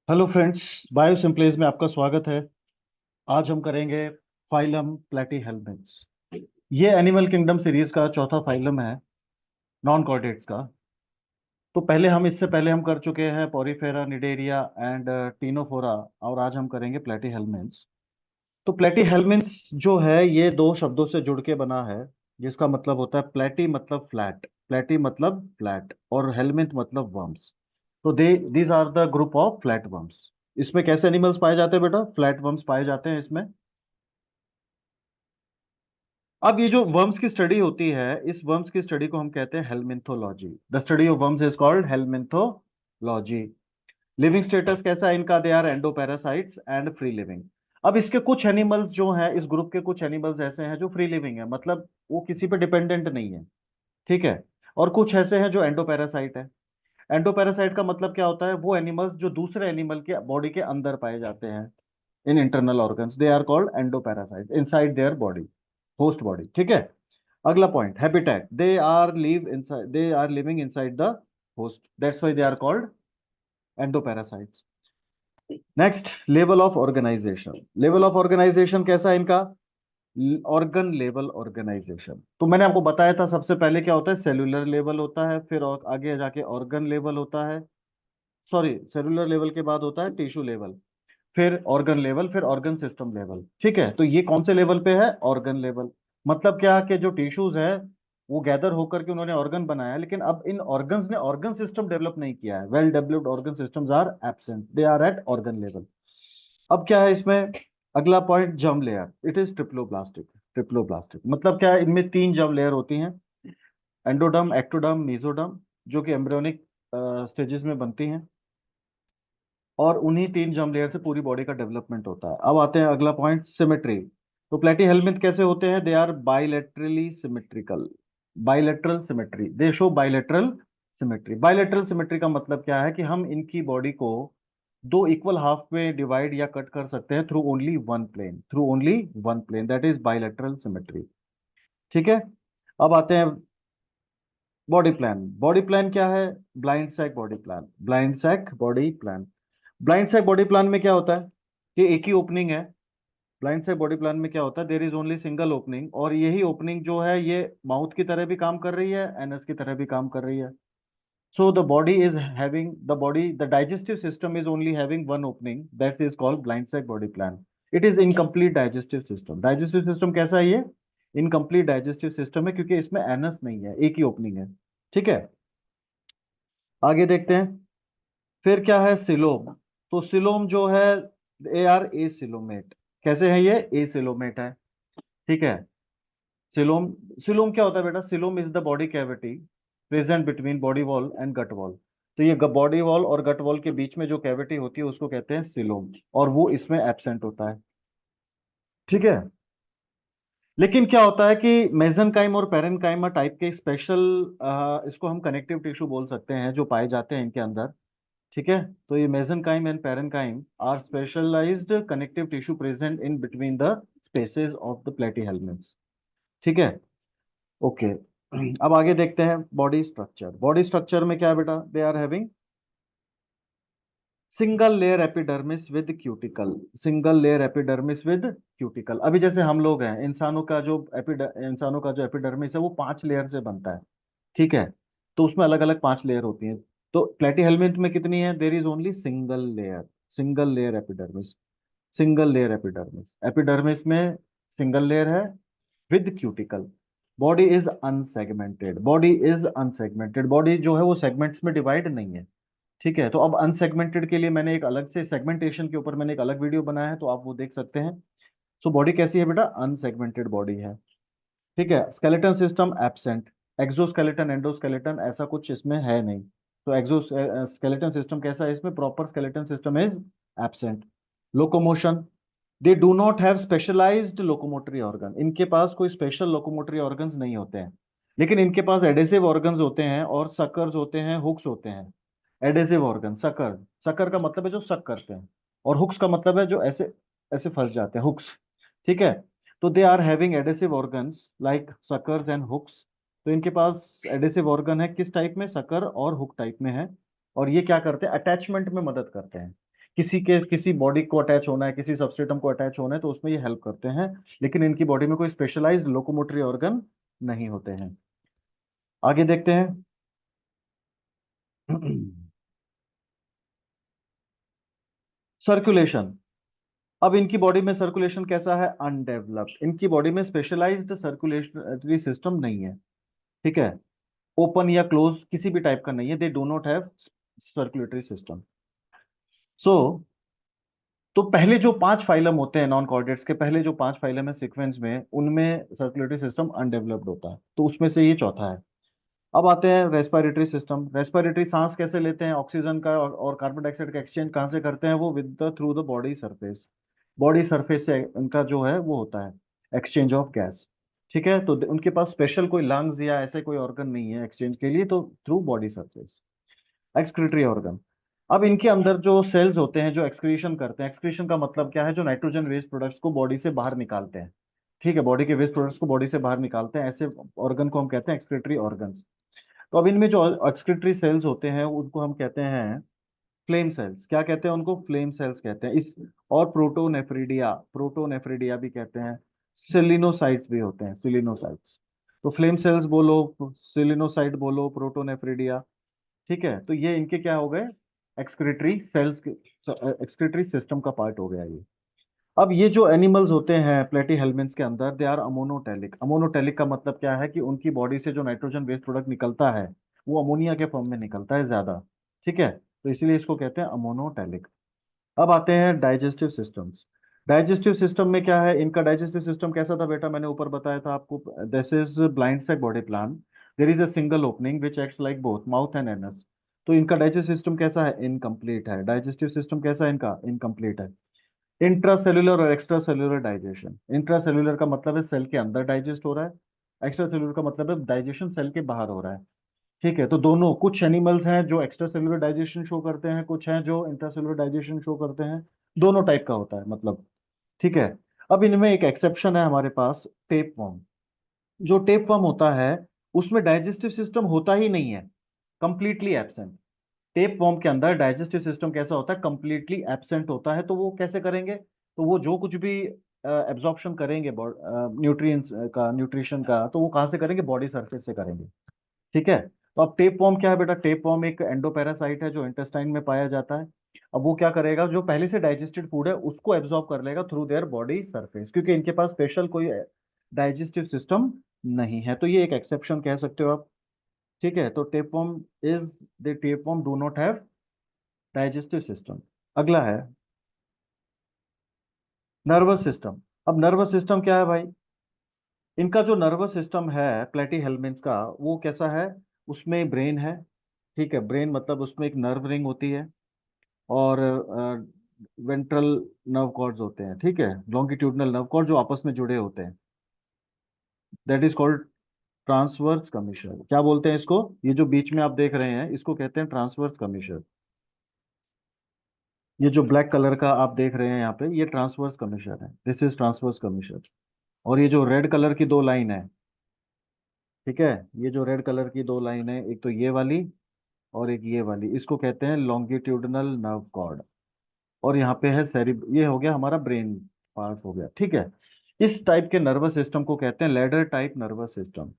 Hello friends, बायोसिम्प्लेज में आपका स्वागत है। आज हम करेंगे फाइलम प्लेटीहेल्मिन्थ्स। ये एनिमल किंगडम सीरीज का चौथा फाइलम है, नॉन कॉर्डेट्स का। तो पहले हम इससे पहले हम कर चुके हैं पोरीफेरा, निडेरिया एंड टीनोफोरा, और आज हम करेंगे प्लेटीहेल्मिन्थ्स। तो प्लेटीहेल्मिन्थ्स जो है ये दो शब्दों से जुड़ के बना है, जिसका मतलब होता है प्लेटी मतलब फ्लैट, प्लेटी मतलब फ्लैट, और हेलमिन्थ मतलब वर्म्स। तो they these are the group of flat worms. इसमें कैसे एनिमल्स पाए जाते हैं बेटा? फ्लैट वर्म्स पाए जाते हैं इसमें। अब ये जो वर्म्स की स्टडी होती है, इस वर्म्स की स्टडी को हम कहते हैं helminthology. The study of worms is called helminthology. Living status कैसा है इनका? They are endoparasites and free living. अब इसके कुछ एनिमल्स जो हैं, इस ग्रुप के कुछ एनिमल्स ऐसे हैं जो फ्री लिविंग है, मतलब वो किसी पे डिपेंडेंट नहीं है, ठीक है। और कुछ ऐसे हैं जो एंडोपैरासाइट है। एंडोपैरासाइट का मतलब क्या होता है? वो एनिमल्स जो दूसरे एनिमल के बॉडी के अंदर पाए जाते हैं, in internal organs, they are called endoparasite inside their body, host body, ठीक है। अगला point, habitat. They are living inside the host, that's why they are called endoparasites. Next, level of organisation. Level of organisation कैसा है इनका? Organ level organisation. तो मैंने आपको बताया था सबसे पहले क्या होता है, सेलुलर लेवल होता है, फिर और आगे जाके ऑर्गन लेवल होता है। सॉरी, सेलुलर लेवल के बाद होता है टिश्यू लेवल, फिर ऑर्गन लेवल, फिर ऑर्गन सिस्टम लेवल, ठीक है। तो ये कौन से लेवल पे है? Organ level. मतलब क्या कि जो टिश्यूज है वो गैदर होकर के उन्होंने ऑर्गन बनाया, लेकिन अब इन ऑर्गन्स ने ऑर्गन सिस्टम डेवलप नहीं किया है। Well developed organ systems are absent, they are at organ level. अब क्या है इसमें? अगला point, germ layer. It is triploblastic. Triploblastic मतलब क्या है? इनमें तीन जर्म लेयर होती हैं, एंडोडर्म, एक्टोडर्म, मेसोडर्म, जो कि एम्ब्रियोनिक स्टेजेस में बनती हैं, और उन्हीं तीन जर्म लेयर से पूरी बॉडी का डेवलपमेंट होता है। अब आते हैं अगला पॉइंट, सिमेट्री। तो प्लेटीहेल्मिन्थ कैसे होते हैं? They are bilaterally symmetrical. Bilateral symmetry, they show bilateral symmetry. Bilateral symmetry का मतलब क्या है कि हम इनकी बॉडी को दो इक्वल हाफ में डिवाइड या कट कर सकते हैं through only one plane, through only one plane, that is bilateral symmetry, ठीक है। अब आते हैं बॉडी प्लान। बॉडी प्लान क्या है? Blind sac body plan. Blind sac body plan. Blind sac body plan में क्या होता है कि एक ही ओपनिंग है। ब्लाइंड सैक बॉडी प्लान में क्या होता है? There is only single opening, और यही ओपनिंग जो है ये माउथ की तरह भी काम कर रही है, एनस की तरह भी काम कर रही है। So the digestive system is only having one opening, that is called blind sac body plan. It is incomplete digestive system. Digestive system कैसा है ये? इनकम्प्लीट डाइजेस्टिव सिस्टम है, क्योंकि इसमें एनस नहीं है, एक ही ओपनिंग है, ठीक है। आगे देखते हैं, फिर क्या है? सिलोम। तो सिलोम जो है, ए आर ए सिलोमेट। कैसे है ये? ए सिलोमेट है, ठीक है। सिलोम, सिलोम क्या होता है बेटा? Coelom is the body cavity present between body wall and gut wall. तो ये बॉडी वॉल और गट वॉल के बीच में जो कैविटी होती है उसको कहते हैं सिलोम, और वो इसमें एब्सेंट होता है, ठीक है। लेकिन क्या होता है कि मेसेनकाइम और पेरेनकाइमा टाइप के स्पेशल, इसको हम कनेक्टिव टिश्यू बोल सकते हैं, जो पाए जाते हैं इनके अंदर, ठीक है। तो ये mesenchyme and parenchyme are specialised connective tissue present in between the spaces of the platyhelminths, ठीक है। ओके, अब आगे देखते हैं बॉडी स्ट्रक्चर। बॉडी स्ट्रक्चर में क्या है बेटा? They are having single layer epidermis with cuticle. Single layer epidermis with cuticle. अभी जैसे हम लोग हैं, इंसानों का जो एपिडर्मिस है वो 5 लेयर से बनता है, ठीक है। तो उसमें अलग अलग 5 लेयर होती हैं। तो प्लेटीहेल्मिन्थ में कितनी है? There is only single layer. Single layer epidermis. Single layer epidermis. Epidermis में सिंगल लेयर है with cuticle. Body is unsegmented. Body is unsegmented. Body जो है वो सेगमेंट्स में डिवाइड नहीं है, ठीक है। तो अब अनसेगमेंटेड के लिए मैंने एक अलग से सेगमेंटेशन के ऊपर मैंने एक अलग वीडियो बनाया है, तो आप वो देख सकते हैं। सो बॉडी कैसी है बेटा? अनसेगमेंटेड बॉडी है, ठीक है। Skeleton system absent. Exoskeleton, endoskeleton ऐसा कुछ इसमें है नहीं। तो एक्सो स्केलेटन सिस्टम कैसा है इसमें? Proper skeleton system is absent. Locomotion, they do not have specialised locomotory organ. इनके पास कोई स्पेशल लोकोमोटरी ऑर्गन्स नहीं होते हैं, लेकिन इनके पास एडेसिव ऑर्गन्स होते हैं, और सकर्स होते हैं, हुक्स होते हैं। Adhesive organ, sucker. सकर का मतलब है जो सक करते हैं, और हुक्स का मतलब है जो ऐसे ऐसे फंस जाते हैं, हुक्स, ठीक है। तो they are having adhesive organs like suckers and hooks. तो इनके पास एडेसिव ऑर्गन है, किस टाइप में? सकर और हुक टाइप में है। और ये क्या करते हैं? अटैचमेंट में मदद करते हैं, किसी बॉडी को अटैच होना है, किसी सबस्ट्रेटम को अटैच होना है, तो उसमें ये हेल्प करते हैं, लेकिन इनकी बॉडी में कोई स्पेशलाइज्ड लोकोमोटरी ऑर्गन नहीं होते हैं। आगे देखते हैं। सर्कुलेशन। अब इनकी बॉडी में सर्कुलेशन कैसा है? अनडेवलप्ड। इनकी बॉडी में स्पेशलाइज्ड सर्कुलेटरी सिस्टम नहीं है, ठीक है, ओपन या क्लोज किसी भी टाइप का नहीं है, they do not have circulatory system. So तो पहले जो 5 फाइलम होते हैं नॉन कॉर्डेट्स के, पहले जो 5 फाइलम है सीक्वेंस में, उनमें सर्कुलेटरी सिस्टम अनडेवलप्ड होता है, तो उसमें से ये चौथा है। अब आते हैं रेस्पिरेटरी सिस्टम। रेस्पिरेटरी सांस कैसे लेते हैं? ऑक्सीजन का और कार्बन डाइऑक्साइड का एक्सचेंज कहाँ से करते हैं? वो with the through the body surface. Body surface से उनका जो है वो होता है एक्सचेंज ऑफ गैस, ठीक है। तो उनके पास स्पेशल कोई लंग्स या ऐसे कोई ऑर्गन नहीं है एक्सचेंज के लिए, तो through body surface. Excretory organ. अब इनके अंदर जो सेल्स होते हैं जो एक्सक्रीशन करते हैं, एक्सक्रीशन का मतलब क्या है? जो नाइट्रोजन वेस्ट प्रोडक्ट्स को बॉडी से बाहर निकालते हैं, ठीक है, बॉडी के वेस्ट प्रोडक्ट्स को बॉडी से बाहर निकालते हैं, ऐसे ऑर्गन को हम कहते हैं एक्सक्रीटरी ऑर्गन्स। तो अब इनमें जो एक्सक्रीटरी सेल्स होते हैं उनको हम कहते हैं फ्लेम सेल्स। क्या कहते हैं उनको? फ्लेम सेल्स कहते हैं इस। और प्रोटोनेफ्रिडिया, प्रोटोनेफ्रिडिया भी कहते हैं। सिलिनोसाइट्स भी होते हैं, सिलिनोसाइट्स। तो फ्लेम सेल्स बोलो, सिलिनोसाइट बोलो, प्रोटोनेफ्रिडिया, ठीक है। तो ये इनके क्या हो गए? एक्सक्रीटरी सेल्स के, एक्सक्रीटरी सिस्टम का पार्ट हो गया ये। अब ये जो एनिमल्स होते हैं प्लेटीहेल्मिन्थ्स के अंदर, दे आर अमोनोटेलिक। अमोनोटेलिक का मतलब क्या है? कि उनकी बॉडी से जो नाइट्रोजन वेस्ट प्रोडक्ट निकलता है वो अमोनिया के फॉर्म में निकलता है ज्यादा, ठीक है, तो इसीलिए इसको कहते हैं अमोनोटेलिक। अब आते हैं डाइजेस्टिव सिस्टम्स। डाइजेस्टिव सिस्टम में क्या है? इनका डाइजेस्टिव सिस्टम कैसा था बेटा? मैंने ऊपर बताया था आपको, this is blind sac body plan, there is a single opening which acts like both mouth and anus. तो इनका डाइजेस्टिव सिस्टम कैसा है? इनकम्प्लीट है। डाइजेस्टिव सिस्टम कैसा है इनका? इनकम्प्लीट है। इंट्रासेल्युलर और एक्स्ट्रा सेल्युलर डाइजेशन। इंट्रासेल्युलर का मतलब है सेल के अंदर डाइजेस्ट हो रहा है, एक्स्ट्रा सेल्युलर का मतलब है डाइजेशन सेल के बाहर हो रहा है, ठीक है। तो दोनों, कुछ एनिमल्स हैं जो एक्स्ट्रा सेल्युलर डाइजेशन शो करते हैं, कुछ हैं जो इंट्रासेल्युलर डाइजेशन शो करते हैं, दोनों टाइप का होता है मतलब, ठीक है। अब इनमें एक एक्सेप्शन है हमारे पास, टेप वर्म। जो टेप वर्म होता है उसमें डाइजेस्टिव सिस्टम होता ही नहीं है, कंप्लीटली एब्सेंट। टेप वर्म के अंदर डाइजेस्टिव सिस्टम कैसा होता है? कंप्लीटली एब्सेंट होता है। तो वो कैसे करेंगे? तो वो जो कुछ भी एब्जॉर्प्शन करेंगे न्यूट्रिएंट्स का, न्यूट्रिशन का, तो वो कहाँ से करेंगे? बॉडी सरफेस से करेंगे, ठीक है। तो अब टेप वर्म क्या है बेटा? टेप वर्म एक एंडोपैरासाइट है जो इंटेस्टाइन में पाया जाता है। अब वो क्या करेगा? जो पहले से डाइजेस्टेड फूड है उसको एब्जॉर्ब कर लेगा थ्रू देयर बॉडी सरफेस, क्योंकि इनके पास स्पेशल कोई डाइजेस्टिव सिस्टम नहीं है। तो ये एक एक्सेप्शन कह सकते हो आप, ठीक है। तो tape worm is, the tape worm do not have digestive system. अगला है नर्वस सिस्टम। अब नर्वस सिस्टम क्या है भाई? इनका जो नर्वस सिस्टम है प्लेटीहेल्मिन्थ्स का, वो कैसा है? उसमें ब्रेन है, ठीक है, ब्रेन मतलब उसमें एक नर्व रिंग होती है, और वेंट्रल नर्व कॉर्ड्स होते हैं, ठीक है, लॉन्गिट्यूडनल नर्व कॉर्ड जो आपस में जुड़े होते हैं, दैट इज कॉल्ड ट्रांसवर्स कमीशर। क्या बोलते हैं इसको? ये जो बीच में आप देख रहे हैं इसको कहते हैं ट्रांसवर्स कमीशर। ये जो ब्लैक कलर का आप देख रहे हैं यहाँ पे, ये ट्रांसवर्स कमीशर है, दिस इज ट्रांसवर्स कमीशर। और ये जो रेड कलर की दो लाइन है, ठीक है, ये जो रेड कलर की दो लाइन है, एक तो ये वाली और एक ये वाली, इसको कहते हैं लॉन्गिट्यूडनल नर्व कॉर्ड। और यहाँ पे है सेरिब, ये हो गया हमारा ब्रेन पार्ट हो गया, ठीक है। इस टाइप के नर्वस सिस्टम को कहते हैं लेडर टाइप नर्वस सिस्टम।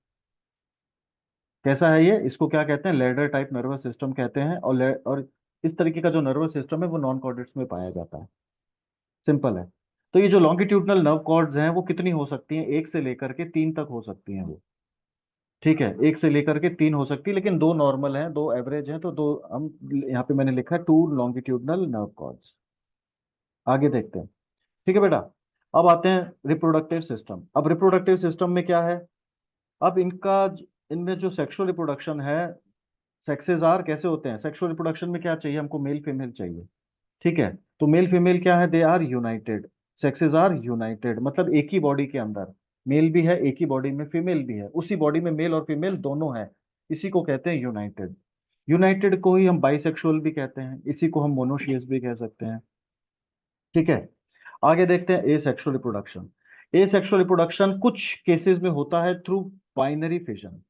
कैसा है ये? इसको क्या कहते हैं? लेडर टाइप नर्वस सिस्टम कहते हैं। और इस तरीके का जो नर्वस सिस्टम है वो नॉन कॉर्डेट्स में पाया जाता है, सिंपल है। तो ये जो लॉन्गिट्यूडनल नर्व कॉर्ड्स हैं वो कितनी हो सकती हैं? 1 से लेकर के 3 तक हो सकती हैं वो, ठीक है, 1 से लेकर के 3 हो सकती है, लेकिन दो नॉर्मल हैं, दो एवरेज हैं, तो दो हम, यहाँ पे मैंने लिखा है 2 लॉन्गिट्यूडनल नर्व कॉर्ड्स। आगे देखते हैं, ठीक है बेटा। अब आते हैं रिप्रोडक्टिव सिस्टम। अब रिप्रोडक्टिव सिस्टम में क्या है? अब इनमें जो सेक्सुअल रिप्रोडक्शन है, सेक्सेस आर कैसे होते हैं? सेक्सुअल रिप्रोडक्शन में क्या चाहिए हमको? मेल फीमेल चाहिए, ठीक है। तो मेल फीमेल क्या है? They are united, sexes are united, मतलब एक ही बॉडी के अंदर मेल भी है, एक ही बॉडी में फीमेल भी है, उसी बॉडी में मेल और फीमेल दोनों है, इसी को कहते हैं यूनाइटेड। यूनाइटेड को ही हम बाइसेक्सुअल भी कहते हैं, इसी को हम मोनोशियस भी कह सकते हैं, ठीक है। आगे देखते हैं एसेक्सुअल रिप्रोडक्शन। एसेक्सुअल रिप्रोडक्शन कुछ केसेस में होता है थ्रू बाइनरी फिजन,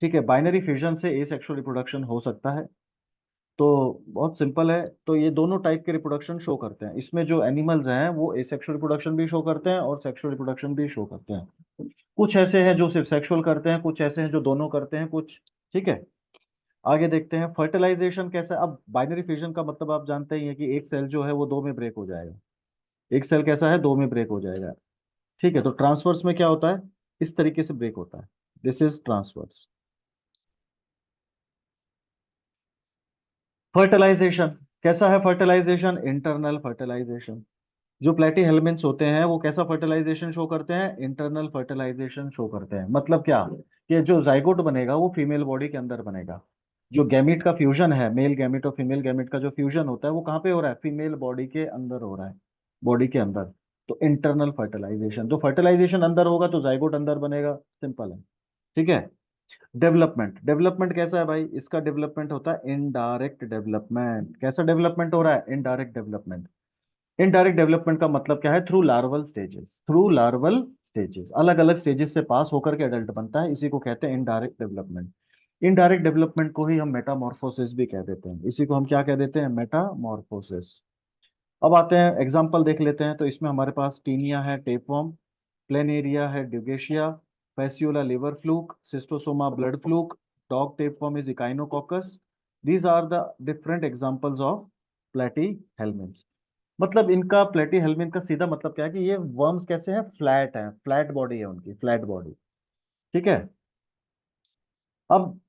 ठीक है, बाइनरी फिजन से एसेक्सुअल रिप्रोडक्शन हो सकता है। तो बहुत सिंपल है। तो ये दोनों टाइप के रिप्रोडक्शन शो करते हैं। इसमें जो एनिमल्स हैं वो एसेक्सुअल रिप्रोडक्शन भी शो करते हैं और सेक्सुअल रिप्रोडक्शन भी शो करते हैं। कुछ ऐसे हैं जो सिर्फ सेक्सुअल करते हैं, कुछ ऐसे हैं जो दोनों करते हैं, कुछ। ठीक है, आगे देखते हैं फर्टिलाइजेशन कैसा है। अब बाइनरी फिजन का मतलब आप जानते ही हैं कि एक सेल जो है वो दो में ब्रेक हो जाएगा। एक सेल कैसा है, दो में ब्रेक हो जाएगा। ठीक है, तो ट्रांसफर्स में क्या होता है, इस तरीके से ब्रेक होता है। This is transverse. फर्टिलाइजेशन कैसा है, फर्टिलाइजेशन इंटरनल फर्टिलाइजेशन। जो प्लेटी हेलमिन्थ्स होते हैं वो कैसा फर्टिलाइजेशन शो करते हैं, इंटरनल फर्टिलाइजेशन शो करते हैं। मतलब क्या, कि जो जाइगोट बनेगा वो फीमेल बॉडी के अंदर बनेगा। जो गैमीट का फ्यूजन है, मेल गैमीट और फीमेल गैमीट का जो फ्यूजन होता है वो कहाँ पे हो रहा है, फीमेल बॉडी के अंदर हो रहा है, बॉडी के अंदर। तो इंटरनल फर्टिलाइजेशन, तो फर्टिलाइजेशन अंदर होगा तो जाइगोट अंदर बनेगा, सिंपल है। ठीक है, डेवलपमेंट, डेवलपमेंट कैसा है भाई, इसका डेवलपमेंट होता है इनडायरेक्ट डेवलपमेंट। कैसा डेवलपमेंट हो रहा है, इनडायरेक्ट डेवलपमेंट। इनडायरेक्ट डेवलपमेंट का मतलब क्या है, through larval stages, through larval stages, अलग अलग स्टेजेस से पास होकर के एडल्ट बनता है, इसी को कहते हैं इनडायरेक्ट डेवलपमेंट। इनडायरेक्ट डेवलपमेंट को ही हम मेटामॉर्फोसिस भी कह देते हैं, इसी को हम क्या कह देते हैं, मेटामॉर्फोसिस। अब आते हैं एग्जाम्पल देख लेते हैं। तो इसमें हमारे पास टीनिया है, टेपवर्म, प्लेनेरिया है, Dugesia, Fasciola liver fluke, Schistosoma blood fluke, dog tapeworm is Echinococcus. These are the different examples of platy helminths. मतलब इनका प्लेटी हेलमिन्थ का सीधा मतलब क्या है कि ये वर्म्स कैसे हैं, फ्लैट हैं, फ्लैट बॉडी है उनकी, फ्लैट बॉडी। ठीक है, अब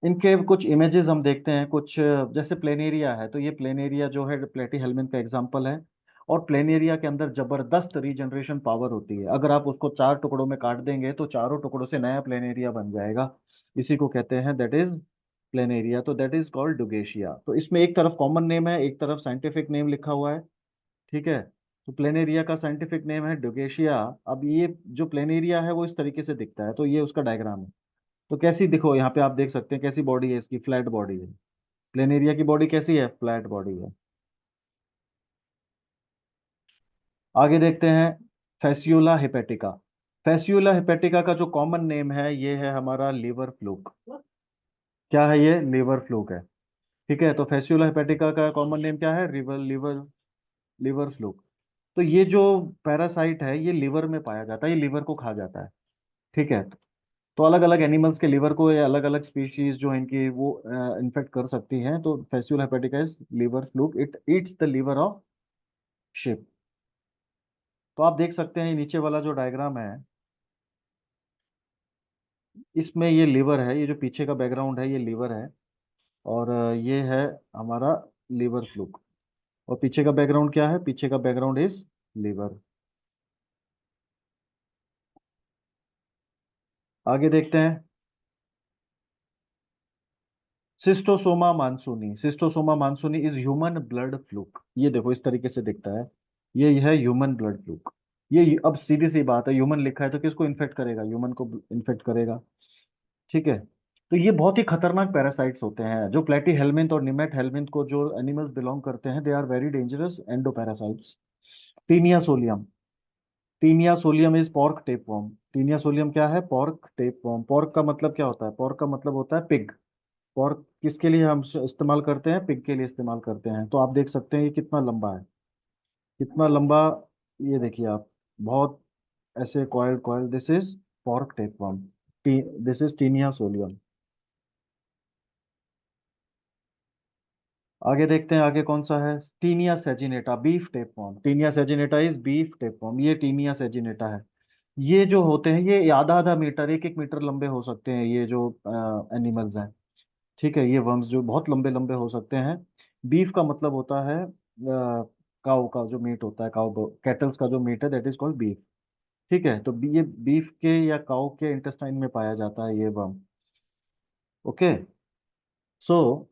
इनके कुछ इमेजेस हम देखते हैं कुछ। जैसे प्लेनेरिया है, तो ये प्लेनेरिया जो है प्लेटी हेलमिन्थ का एग्जांपल है। और प्लेनेरिया के अंदर जबरदस्त रीजनरेशन पावर होती है। अगर आप उसको चार टुकड़ों में काट देंगे तो चारों टुकड़ों से नया प्लेनेरिया बन जाएगा। इसी को कहते हैं, दैट इज प्लेनेरिया। तो दैट इज कॉल्ड डुगेशिया। तो इसमें एक तरफ कॉमन नेम है, एक तरफ साइंटिफिक नेम लिखा हुआ है। ठीक है, तो प्लेनेरिया का साइंटिफिक नेम है डुगेशिया। अब ये जो प्लेनेरिया है वो इस तरीके से दिखता है, तो ये उसका डायग्राम है। तो कैसी, देखो यहाँ पे आप देख सकते हैं कैसी बॉडी है इसकी, फ्लैट बॉडी है। प्लेनेरिया की बॉडी कैसी है, फ्लैट बॉडी है। आगे देखते हैं फैसियोला हिपेटिका। फैसियोला हिपेटिका का जो कॉमन नेम है ये है हमारा लिवर फ्लूक। क्या है ये, लिवर फ्लूक है। ठीक है, तो फैसियोला हिपेटिका का कॉमन नेम क्या है, रिवर लिवर, लिवर फ्लूक। तो ये जो पैरासाइट है ये लिवर में पाया जाता है, ये लिवर को खा जाता है। ठीक है, तो अलग अलग एनिमल्स के लिवर को या अलग अलग स्पीशीज जो इनकी वो इन्फेक्ट कर सकती हैं। तो Fasciola हिपेटिका is liver fluke, it eats the liver of ship. तो आप देख सकते हैं ये नीचे वाला जो डायग्राम है, इसमें ये लिवर है, ये जो पीछे का बैकग्राउंड है ये लिवर है। और ये है हमारा लिवर फ्लूक। और पीछे का बैकग्राउंड क्या है, पीछे का बैकग्राउंड इज लिवर। आगे देखते हैं सिस्टोसोमा मानसूनी। सिस्टोसोमा मानसूनी इज ह्यूमन ब्लड फ्लूक। ये देखो इस तरीके से दिखता है, ये है ह्यूमन ब्लड फ्लूक। ये अब सीधी सी बात है, ह्यूमन लिखा है तो किसको इन्फेक्ट करेगा, ह्यूमन को इन्फेक्ट करेगा। ठीक है, तो ये बहुत ही खतरनाक पैरासाइट्स होते हैं। जो प्लेटी हेलमिंथ और निमेट हेलमिंथ को जो एनिमल्स बिलोंग करते हैं, they are very dangerous endoparasites. Taenia solium, Taenia solium is pork tapeworm. Taenia solium क्या है, पॉर्क टेपवर्म। पॉर्क का मतलब क्या होता है, पॉर्क का मतलब होता है पिग। पॉर्क किसके लिए हम इस्तेमाल करते हैं, पिग के लिए इस्तेमाल करते हैं। तो आप देख सकते हैं ये कितना लंबा है, कितना लंबा। ये देखिए आप, बहुत ऐसे coil coil, this is pork tapeworm, this is Taenia solium. आगे देखते हैं आगे कौन सा है, Taenia saginata, beef tapeworm. Taenia saginata is beef tapeworm, ये टीनिया सेजिनेटा है। ये जो होते हैं ये आधा आधा मीटर, एक एक मीटर लंबे हो सकते हैं, ये जो एनिमल्स हैं। ठीक है, ये वर्म्स जो बहुत लंबे लंबे हो सकते हैं। बीफ का मतलब होता है काउ का जो मीट होता है, काउ कैटल्स का जो मीट है, दैट इज कॉल्ड बीफ। ठीक है, तो ये बीफ के या काउ के इंटेस्टाइन में पाया जाता है ये वर्म। ओके, सो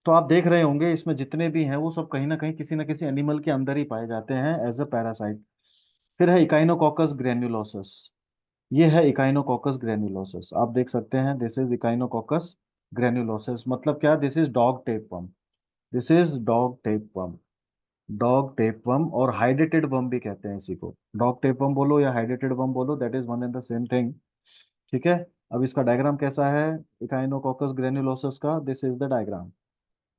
तो आप देख रहे होंगे इसमें जितने भी हैं वो सब कहीं ना किसी एनिमल के अंदर ही पाए जाते हैं एज अ पैरासाइट। फिर है इकाइनोकॉकस ग्रेन्युलोसस। ये है इकाइनोकॉकस ग्रेन्युलोसस, आप देख सकते हैं दिस इज इकाइनोकॉकस ग्रेन्युलोसस। मतलब क्या, this is dog tapeworm, this is dog tapeworm. Dog tapeworm और हाइड्रेटेड वर्म भी कहते हैं इसी को। डॉग टेपवर्म बोलो या हाइड्रेटेड वर्म बोलो, that is one and the same thing. ठीक है, अब इसका डायग्राम कैसा है इकाइनोकॉकस ग्रेन्युलोसस का, दिस इज द डायग्राम।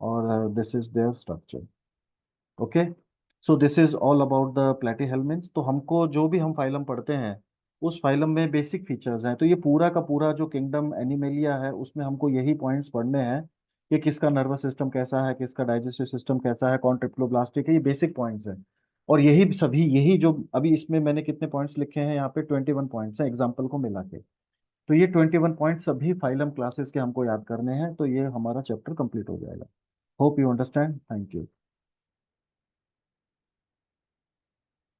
और this is their structure. Okay, so this is all about the platyhelminths. तो हमको जो भी हम फाइलम पढ़ते हैं उस फाइलम में बेसिक फीचर्स हैं, तो ये पूरा का पूरा जो किंगडम एनिमेलिया है उसमें हमको यही पॉइंट्स पढ़ने हैं कि किसका नर्वस सिस्टम कैसा है, किसका डाइजेस्टिव सिस्टम कैसा है, कौन ट्रिप्लोब्लास्टिक है, ये बेसिक पॉइंट्स हैं। और यही सभी, यही जो अभी इसमें मैंने कितने पॉइंट्स लिखे हैं यहाँ पे, 21 पॉइंट्स हैं एग्जाम्पल को मिला के। तो ये 21 पॉइंट्स सभी फाइलम क्लासेस के हमको याद करने हैं, तो ये हमारा चैप्टर कंप्लीट हो जाएगा। Hope you understand, thank you.